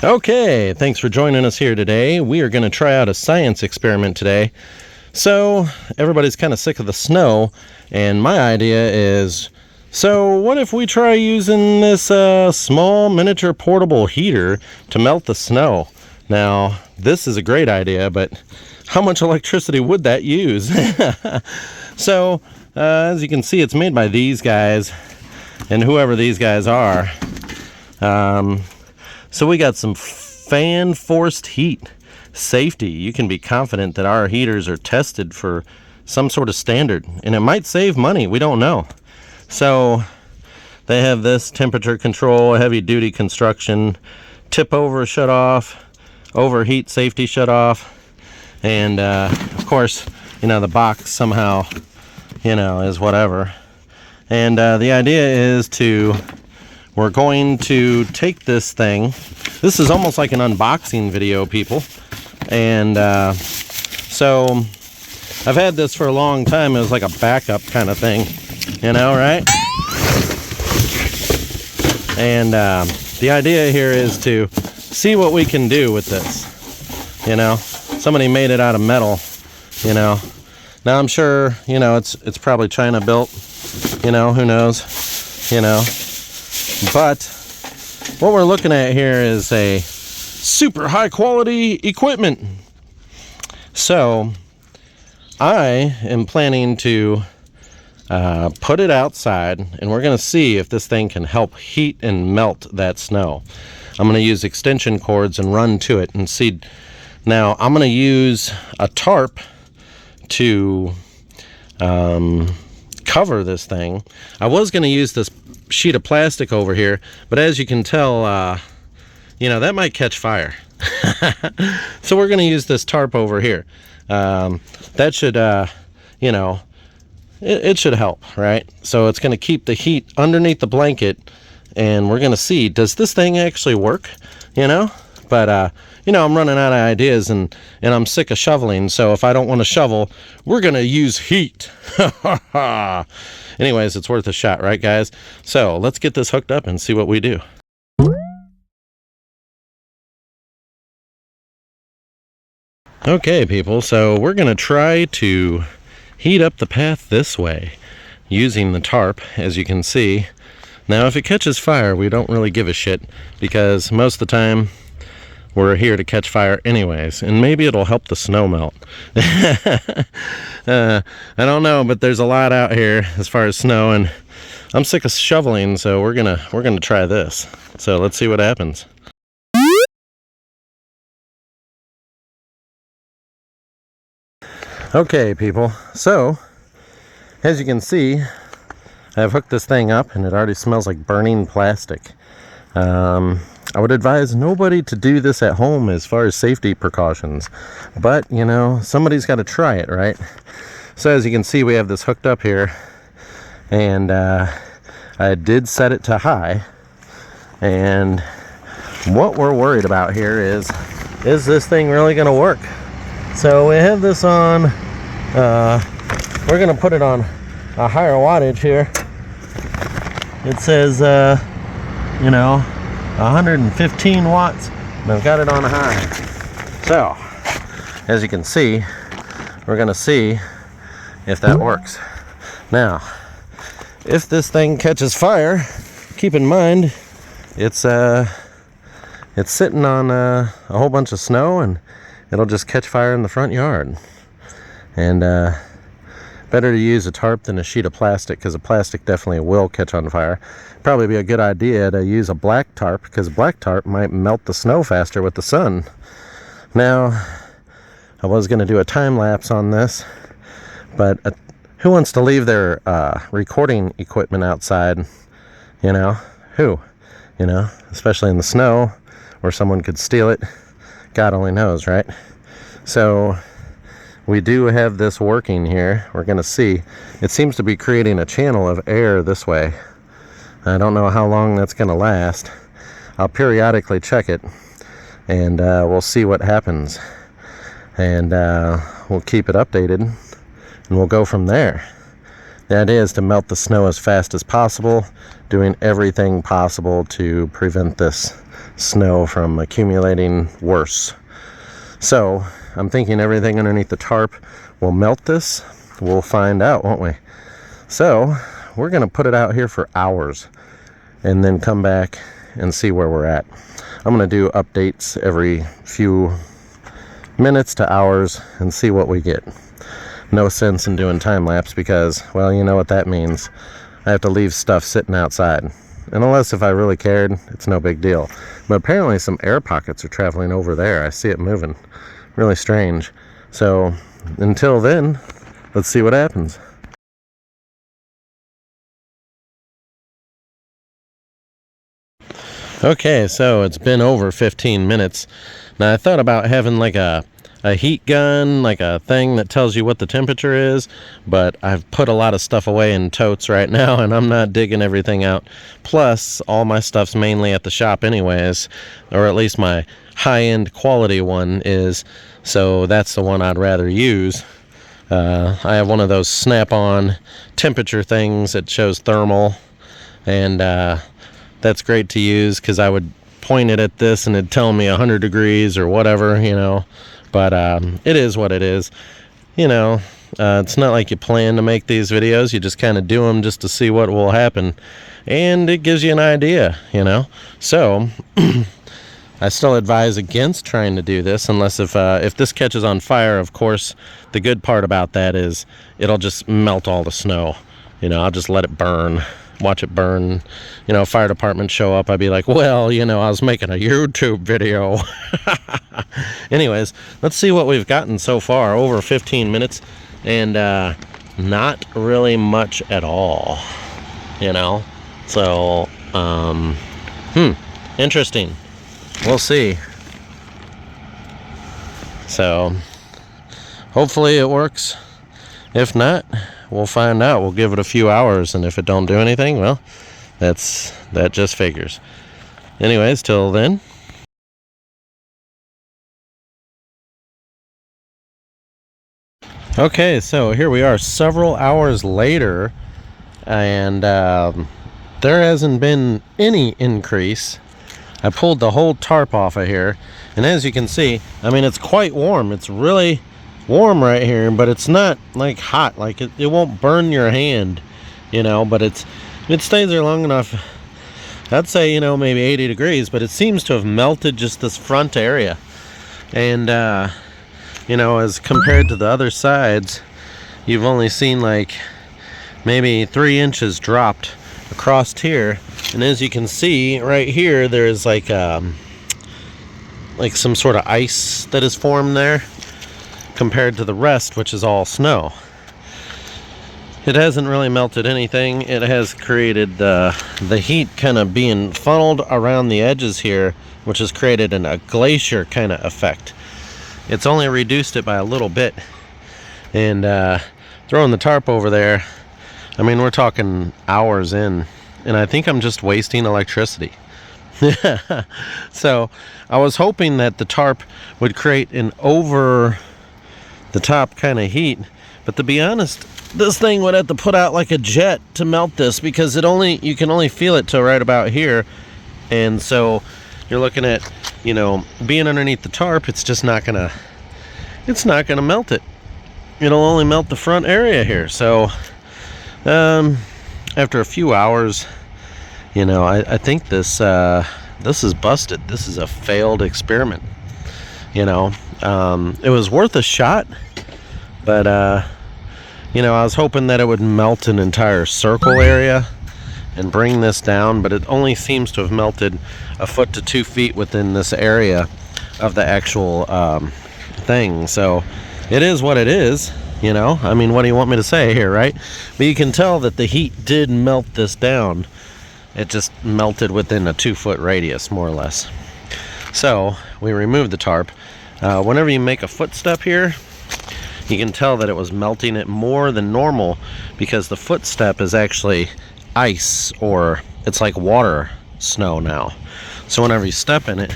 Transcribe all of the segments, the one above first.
Okay, thanks for joining us here today. We are going to try out a science experiment today. So, everybody's kind of sick of the snow, and my idea is, so what if we try using this small miniature portable heater to melt the snow? Now, this is a great idea, but how much electricity would that use? So, as you can see, it's made by these guys, and whoever these guys are. So we got some fan forced heat safety. You can be confident that our heaters are tested for some sort of standard, and it might save money. We don't know. So they have this temperature control, heavy duty construction, tip over shut off, overheat safety shut off, and of course, the box somehow, is whatever. And the idea is we're going to take this thing. This is almost like an unboxing video, people. And so I've had this for a long time. It was like a backup kind of thing, right? And the idea here is to see what we can do with this. Somebody made it out of metal, Now I'm sure, it's probably China built, who knows, But what we're looking at here is a super high quality equipment. So I am planning to put it outside, and we're going to see if this thing can help heat and melt that snow. I'm going to use extension cords and run to it and see. Now I'm going to use a tarp to cover this thing. I was going to use this sheet of plastic over here, but as you can tell, that might catch fire. So we're going to use this tarp over here. That should, it should help, right? So it's going to keep the heat underneath the blanket, and we're going to see, does this thing actually work? But I'm running out of ideas, and I'm sick of shoveling, so if I don't want to shovel, we're going to use heat. Anyways, it's worth a shot, right, guys? So let's get this hooked up and see what we do. Okay, people, so we're going to try to heat up the path this way using the tarp, as you can see. Now, if it catches fire, we don't really give a shit, because most of the time we're here to catch fire anyways, and maybe it'll help the snow melt. I don't know, but there's a lot out here as far as snow, and I'm sick of shoveling, so we're gonna try this. So let's see what happens. Okay, people, so as you can see, I've hooked this thing up, and it already smells like burning plastic. I would advise nobody to do this at home as far as safety precautions, but somebody's got to try it, right? So as you can see, we have this hooked up here, and I did set it to high, and what we're worried about here is this thing really going to work? So we have this on, we're going to put it on a higher wattage here. It says 115 watts, and I've got it on high. So as you can see, we're going to see if that works. Now, if this thing catches fire, keep in mind it's sitting on a whole bunch of snow, and it'll just catch fire in the front yard. And better to use a tarp than a sheet of plastic, because the plastic definitely will catch on fire. Probably be a good idea to use a black tarp, because black tarp might melt the snow faster with the sun. Now, I was going to do a time lapse on this, but who wants to leave their recording equipment outside? Who? Especially in the snow, where someone could steal it. God only knows, right? So we do have this working here. We're going to see. It seems to be creating a channel of air this way. I don't know how long that's going to last. I'll periodically check it, and we'll see what happens. And we'll keep it updated, and we'll go from there. The idea is to melt the snow as fast as possible, doing everything possible to prevent this snow from accumulating worse. So I'm thinking everything underneath the tarp will melt this. We'll find out, won't we? So we're gonna put it out here for hours and then come back and see where we're at. I'm gonna do updates every few minutes to hours and see what we get. No sense in doing time lapse because, well, you know what that means. I have to leave stuff sitting outside. And unless if I really cared, it's no big deal. But apparently some air pockets are traveling over there. I see it moving. Really strange. So until then, let's see what happens. Okay, so it's been over 15 minutes. Now I thought about having like a heat gun, like a thing that tells you what the temperature is, but I've put a lot of stuff away in totes right now and I'm not digging everything out. Plus, all my stuff's mainly at the shop anyways, or at least my high-end quality one is, so that's the one I'd rather use. I have one of those snap-on temperature things that shows thermal, and that's great to use because I would point it at this and it'd tell me 100 degrees or whatever, you know. But it is what it is, you know. It's not like you plan to make these videos. You just kind of do them just to see what will happen, and it gives you an idea, you know. So I still advise against trying to do this unless if this catches on fire. Of course, the good part about that is it'll just melt all the snow. You know, I'll just let it burn. Watch it burn. You know, fire department show up, I'd be like, well, you know, I was making a YouTube video. Anyways, let's see what we've gotten so far. Over 15 minutes and not really much at all, you know. So interesting. We'll see. So hopefully it works. If not, we'll find out. We'll give it a few hours, and if it don't do anything, well, that just figures. Anyways, till then. Okay, so here we are several hours later, and there hasn't been any increase. I pulled the whole tarp off of here, and as you can see, I mean, it's quite warm. It's really warm right here, but it's not like hot, like it won't burn your hand, you know, but it stays there long enough. I'd say, you know, maybe 80 degrees, but it seems to have melted just this front area. And you know, as compared to the other sides, you've only seen like maybe 3 inches dropped across here. And as you can see right here, there's like some sort of ice that is formed there compared to the rest, which is all snow. It hasn't really melted anything. It has created the heat kind of being funneled around the edges here, which has created a glacier kind of effect. It's only reduced it by a little bit. And throwing the tarp over there, I mean, we're talking hours in, and I think I'm just wasting electricity. So I was hoping that the tarp would create an over the top kind of heat, but to be honest, this thing would have to put out like a jet to melt this, because you can only feel it till right about here. And so you're looking at, you know, being underneath the tarp, it's just not gonna melt it. It'll only melt the front area here. So after a few hours, you know, I think this is busted. This is a failed experiment, you know. It was worth a shot, but you know, I was hoping that it would melt an entire circle area and bring this down, but it only seems to have melted a foot to 2 feet within this area of the actual thing. So it is what it is, you know. I mean, what do you want me to say here, right? But you can tell that the heat did melt this down. It just melted within a 2-foot radius, more or less. So we removed the tarp. Whenever you make a footstep here, you can tell that it was melting it more than normal, because the footstep is actually ice, or it's like water snow now. So whenever you step in it,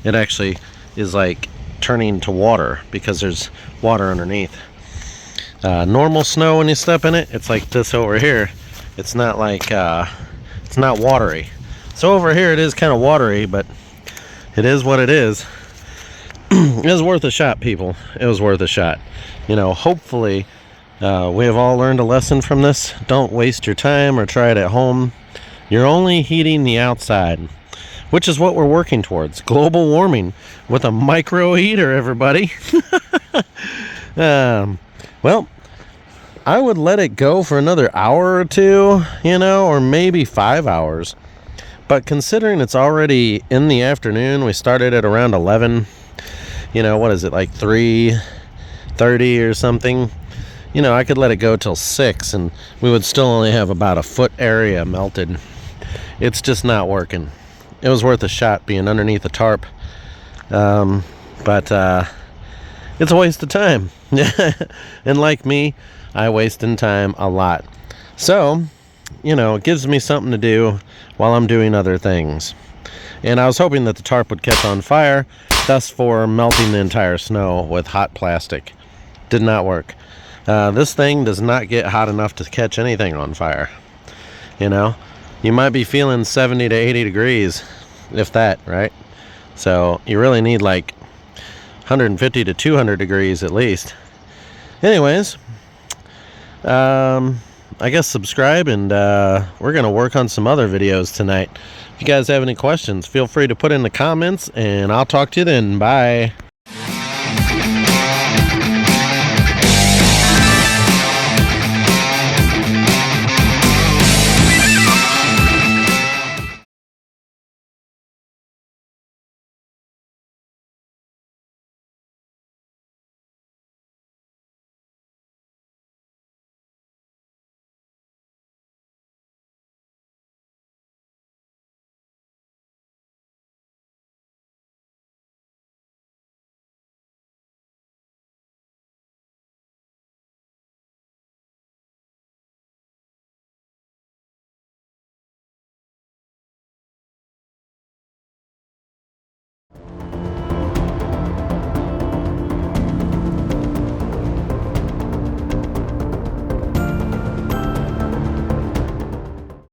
it actually is like turning to water because there's water underneath. Normal snow, when you step in it, it's like this over here. It's not like it's not watery. So over here it is kind of watery, but it is what it is. It was worth a shot, people. It was worth a shot. You know, hopefully we have all learned a lesson from this. Don't waste your time or try it at home. You're only heating the outside, which is what we're working towards. Global warming with a micro heater, everybody. Well, I would let it go for another hour or two, you know, or maybe 5 hours. But considering it's already in the afternoon, we started at around 11. You know, what is it, like 3:30 or something? You know, I could let it go till 6 and we would still only have about a foot area melted. It's just not working. It was worth a shot being underneath a tarp. But it's a waste of time. And like me, I waste in time a lot. So, you know, it gives me something to do while I'm doing other things. And I was hoping that the tarp would catch on fire, thus for melting the entire snow with hot plastic. Did not work. This thing does not get hot enough to catch anything on fire. You know, you might be feeling 70 to 80 degrees, if that, right? So you really need like 150 to 200 degrees at least. Anyways, I guess subscribe, and we're going to work on some other videos tonight. If you guys have any questions, feel free to put in the comments, and I'll talk to you then. Bye.